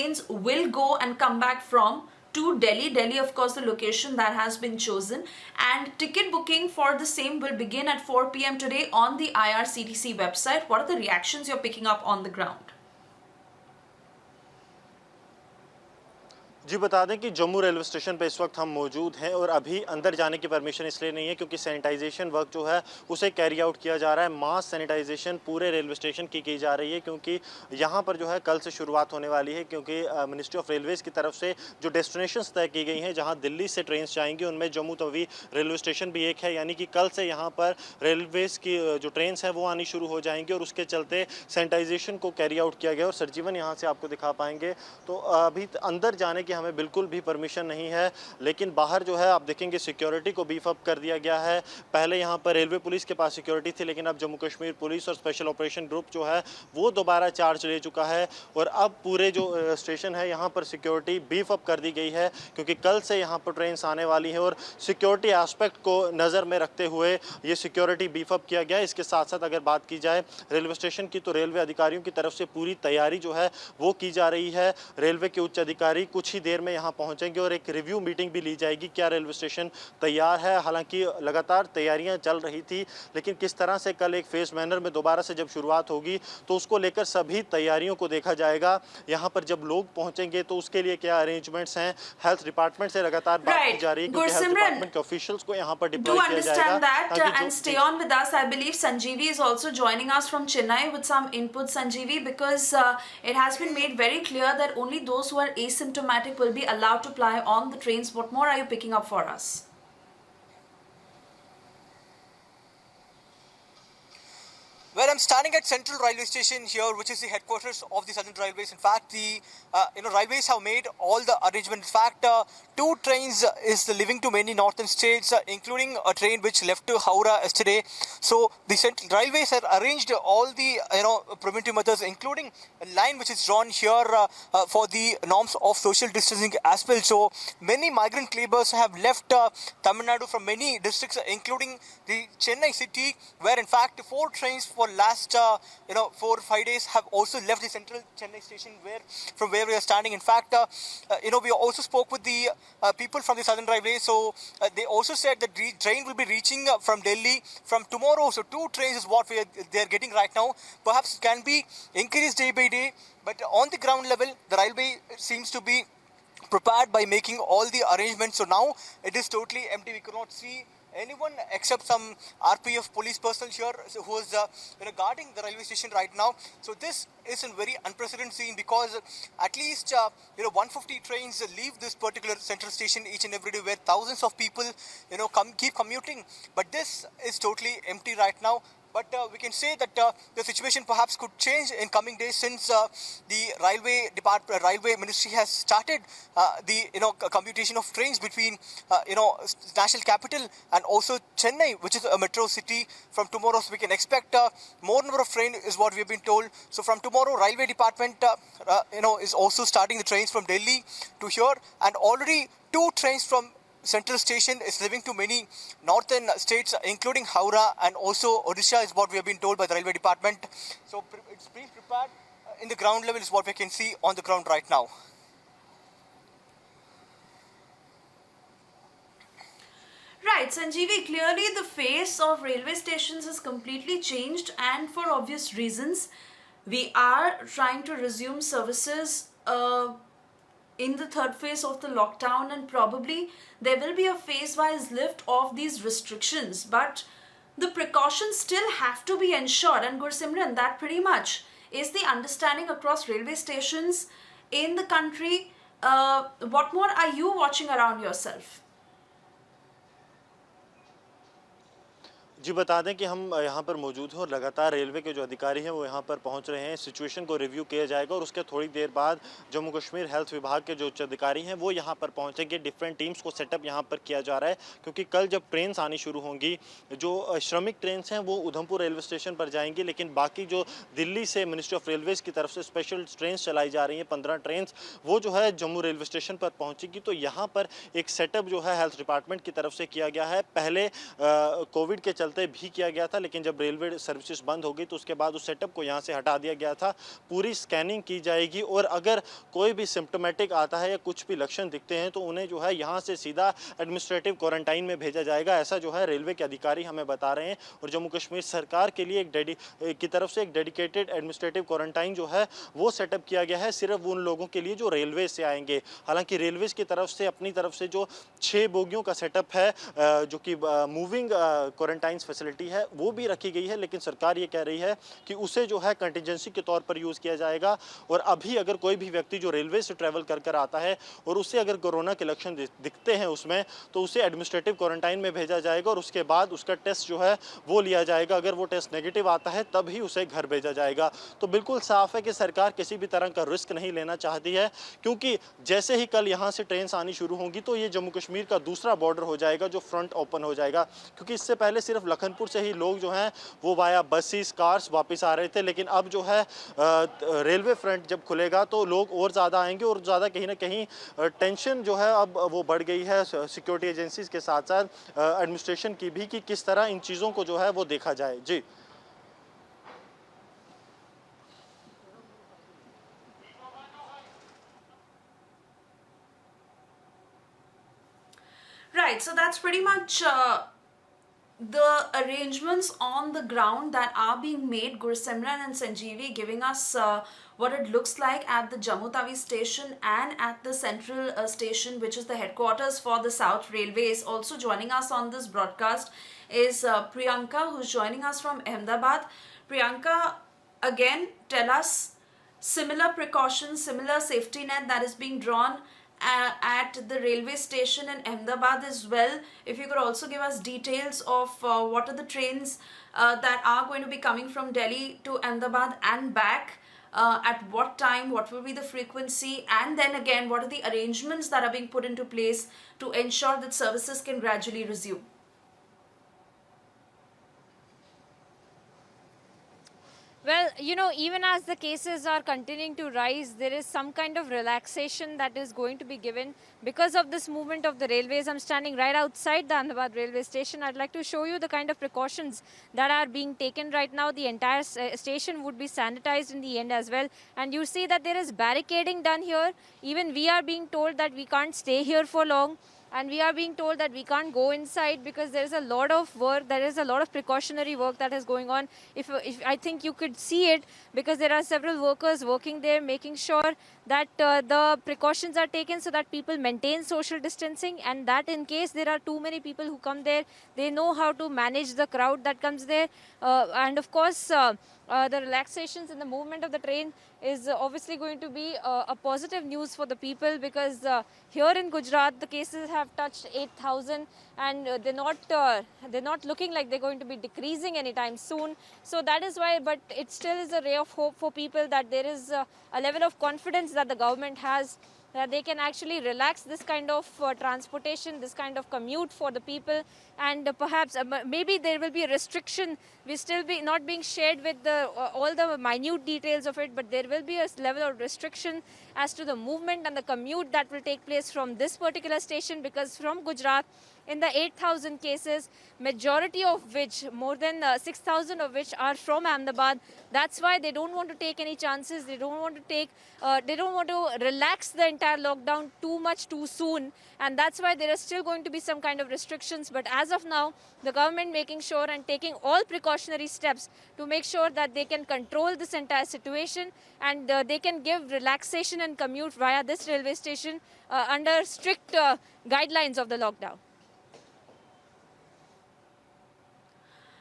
trains will go and come back from to Delhi. Delhi, of course, the location that has been chosen, and ticket booking for the same will begin at 4 p.m. today on the IRCTC website. What are the reactions you're picking up on the ground? जी बता दें कि Jammu railway station पे इस वक्त हम मौजूद हैं और अभी अंदर जाने की परमिशन इसलिए नहीं है क्योंकि सैनिटाइजेशन वर्क जो है उसे कैरी आउट किया जा रहा है। मास सैनिटाइजेशन पूरे रेलवे स्टेशन की जा रही है क्योंकि यहाँ पर जो है कल से शुरुआत होने वाली है, क्योंकि मिनिस्ट्री ऑफ रेलवेज़ की तरफ से जो डेस्टिनेशंस तय की गई हैं जहाँ दिल्ली से ट्रेन जाएंगी उनमें जम्मू तवी रेलवे स्टेशन भी एक है, यानी कि कल से यहाँ पर रेलवेज़ की जो ट्रेन हैं वो आनी शुरू हो जाएंगी और उसके चलते सैनिटाइजेशन को कैरी आउट किया गया। और सरजीवन यहाँ से आपको दिखा पाएंगे तो अभी अंदर जाने की हमें बिल्कुल भी परमिशन नहीं है, लेकिन बाहर जो है आप देखेंगे सिक्योरिटी को बीफ अप कर दिया गया है। पहले यहाँ पर रेलवे पुलिस के पास सिक्योरिटी थी, लेकिन अब जम्मू कश्मीर पुलिस और स्पेशल ऑपरेशन ग्रुप जो है वो दोबारा चार्ज ले चुका है और अब पूरे जो स्टेशन है यहाँ पर सिक्योरिटी बीफ अप कर दी गई है क्योंकि कल से यहाँ पर ट्रेन आने वाली है और सिक्योरिटी एस्पेक्ट को नज़र में रखते हुए ये सिक्योरिटी बीफ अप किया गया है। इसके साथ साथ अगर बात की जाए रेलवे स्टेशन की तो रेलवे अधिकारियों की तरफ से पूरी तैयारी जो है वो की जा रही है। रेलवे के उच्च अधिकारी कुछ ही देर में यहाँ पहुँचेंगे और एक रिव्यू मीटिंग भी ली जाएगी क्या रेलवे स्टेशन तैयार है। हालांकि लगातार तैयारियां चल रही थी, लेकिन किस तरह से कल एक फेज मैनर में दोबारा से जब शुरुआत होगी तो उसको लेकर सभी तैयारियों को देखा जाएगा। यहाँ पर जब लोग पहुँचेंगे तो उसके लिए क्या अरेंजमेंट्स हैं, हेल्थ डिपार्टमेंट से लगातार बात की जा रही है क्योंकि हेल्थ डिपार्टमेंट के ऑफिशियल्स को यहाँ पर डिप्लॉय किया जाएगा। And stay on with us. I believe Sanjeevi is also joining us from Chennai with some input. Sanjeevi, because it has been made very clear that only those who are asymptomatic will be allowed to fly on the trains. What more are you picking up for us? Well, I'm standing at Central Railway Station here, which is the headquarters of the Southern Railways. In fact, the railways have made all the arrangements. In fact, 2 trains is leaving to many northern states, including a train which left to Howrah yesterday. So the Central Railways have arranged all the preventive measures, including a line which is drawn here for the norms of social distancing as well. So many migrant laborers have left Tamil Nadu from many districts, including the Chennai city, where in fact 4 trains for last 4 or 5 days have also left the central Chennai station from where we are standing. In fact, we also spoke with the people from the Southern Railway. So they also said that the train will be reaching from Delhi from tomorrow. So 2 trains is what they are getting right now. Perhaps it can be increased day by day, but on the ground level, the railway seems to be prepared by making all the arrangements. So now it is totally empty. We cannot see anyone except some RPF police personnel here who is guarding the railway station right now. So this is a very unprecedented scene because at least 150 trains leave this particular central station each and every day, where thousands of people keep commuting. But this is totally empty right now. But we can say that the situation perhaps could change in coming days, since the railway ministry has started the commutation of trains between national capital and also Chennai, which is a metro city, from tomorrow. So we can expect more number of trains is what we have been told. So from tomorrow, railway department is also starting the trains from Delhi to here, and already 2 trains from Central Station is leaving to many northern states, including Howrah and also Odisha, is what we have been told by the railway department. So it's being prepared in the ground level is what we can see on the ground right now. Right, Sanjeevi, clearly the face of railway stations has completely changed, and for obvious reasons. We are trying to resume services in the 3rd phase of the lockdown, and probably there will be a phase-wise lift of these restrictions, but the precautions still have to be ensured. And Gursimran, that pretty much is the understanding across railway stations in the country. What more are you watching around yourself? जी बता दें कि हम यहाँ पर मौजूद हैं और लगातार रेलवे के जो अधिकारी हैं वो यहाँ पर पहुँच रहे हैं। सिचुएशन को रिव्यू किया जाएगा और उसके थोड़ी देर बाद जम्मू कश्मीर हेल्थ विभाग के जो उच्च अधिकारी हैं वो यहाँ पर पहुँचेंगे। डिफरेंट टीम्स को सेटअप यहाँ पर किया जा रहा है क्योंकि कल जब ट्रेन्स आनी शुरू होंगी, जो श्रमिक ट्रेन्स हैं वो उधमपुर रेलवे स्टेशन पर जाएंगी, लेकिन बाकी जो दिल्ली से मिनिस्ट्री ऑफ रेलवेज़ की तरफ से स्पेशल ट्रेन्स चलाई जा रही हैं 15 ट्रेन्स, वो जो है जम्मू रेलवे स्टेशन पर पहुँचेगी। तो यहाँ पर एक सेटअप जो है हेल्थ डिपार्टमेंट की तरफ से किया गया है। पहले कोविड के चलते चलते भी किया गया था, लेकिन जब रेलवे सर्विसेज बंद हो गई तो उसके बाद उस सेटअप को यहाँ से हटा दिया गया था। पूरी स्कैनिंग की जाएगी और अगर कोई भी सिम्टोमेटिक आता है या कुछ भी लक्षण दिखते हैं तो उन्हें जो है यहाँ से सीधा एडमिनिस्ट्रेटिव क्वारंटाइन में भेजा जाएगा, ऐसा जो है रेलवे के अधिकारी हमें बता रहे हैं। और जम्मू कश्मीर सरकार के लिए की तरफ से एक डेडिकेटेड एडमिनिस्ट्रेटिव क्वारंटाइन जो है वो सेटअप किया गया है, सिर्फ उन लोगों के लिए जो रेलवे से आएंगे। हालांकि रेलवे की तरफ से अपनी तरफ से जो 6 बोगियों का सेटअप है जो कि मूविंग क्वारंटाइन फैसिलिटी है वो भी रखी गई है, लेकिन सरकार ये कह रही है कि उसे जो है कंटिजेंसी के तौर पर यूज़ किया जाएगा। और अभी अगर कोई भी व्यक्ति जो रेलवे से ट्रैवल कर आता है और उसे अगर कोरोना के लक्षण दिखते हैं उसमें, तो उसे एडमिनिस्ट्रेटिव क्वारंटाइन में भेजा जाएगा और उसके बाद उसका टेस्ट जो है वो लिया जाएगा। अगर वो टेस्ट नेगेटिव आता है तब ही उसे घर भेजा जाएगा। तो बिल्कुल साफ है कि सरकार किसी भी तरह का रिस्क नहीं लेना चाहती है, क्योंकि जैसे ही कल यहाँ से ट्रेन आनी शुरू होंगी तो ये जम्मू कश्मीर का दूसरा बॉर्डर हो जाएगा जो फ्रंट ओपन हो जाएगा। क्योंकि इससे पहले सिर्फ लखनपुर से ही लोग जो हैं वो वाया बसेस कार्स वापस आ रहे थे, लेकिन अब जो है रेलवे फ्रंट जब खुलेगा तो लोग और ज़्यादा आएंगे और ज़्यादा कहीं ना कहीं टेंशन जो है अब वो बढ़ गई है सिक्योरिटी एजेंसीज के साथ साथ एडमिनिस्ट्रेशन की भी, कि किस तरह इन चीज़ों को जो है वो देखा जाए। जी Right, so that's pretty much the arrangements on the ground that are being made. Gursimran and Sanjeevi giving us what it looks like at the Jammu Tawi station and at the central station, which is the headquarters for the South Railways. Also joining us on this broadcast is Priyanka, who's joining us from Ahmedabad. Priyanka, again, tell us similar precautions, similar safety net that is being drawn at the railway station in Ahmedabad as well. If you could also give us details of what are the trains that are going to be coming from Delhi to Ahmedabad and back, at what time, what will be the frequency, and then again what are the arrangements that are being put into place to ensure that services can gradually resume. Well, even as the cases are continuing to rise, there is some kind of relaxation that is going to be given because of this movement of the railways. I'm standing right outside the Ahmedabad railway station. I'd like to show you the kind of precautions that are being taken right now. The entire station would be sanitized in the end as well. And you see that there is barricading done here. Even we are being told that we can't stay here for long. And we are being told that we can't go inside because there is a lot of work, there is a lot of precautionary work that is going on. If I think you could see it, because there are several workers working there making sure that the precautions are taken so that people maintain social distancing, and that in case there are too many people who come there, they know how to manage the crowd that comes there. And of course, the relaxations in the movement of the train is obviously going to be a positive news for the people, because here in Gujarat the cases have touched 8,000 and they're not looking like they're going to be decreasing anytime soon. So that is why, but it still is a ray of hope for people that there is a level of confidence that the government has, that they can actually relax this kind of transportation, this kind of commute for the people. And perhaps maybe there will be a restriction. We still be not being shared with all the minute details of it, but there will be a level of restriction as to the movement and the commute that will take place from this particular station, because from Gujarat, in the 8,000 cases, majority of which, more than 6,000 of which are from Ahmedabad. That's why they don't want to take any chances. They don't want to relax the entire lockdown too much too soon. And that's why there are still going to be some kind of restrictions. But as of now, the government making sure and taking all precautionary steps to make sure that they can control this entire situation, and they can give relaxation and commute via this railway station under strict guidelines of the lockdown.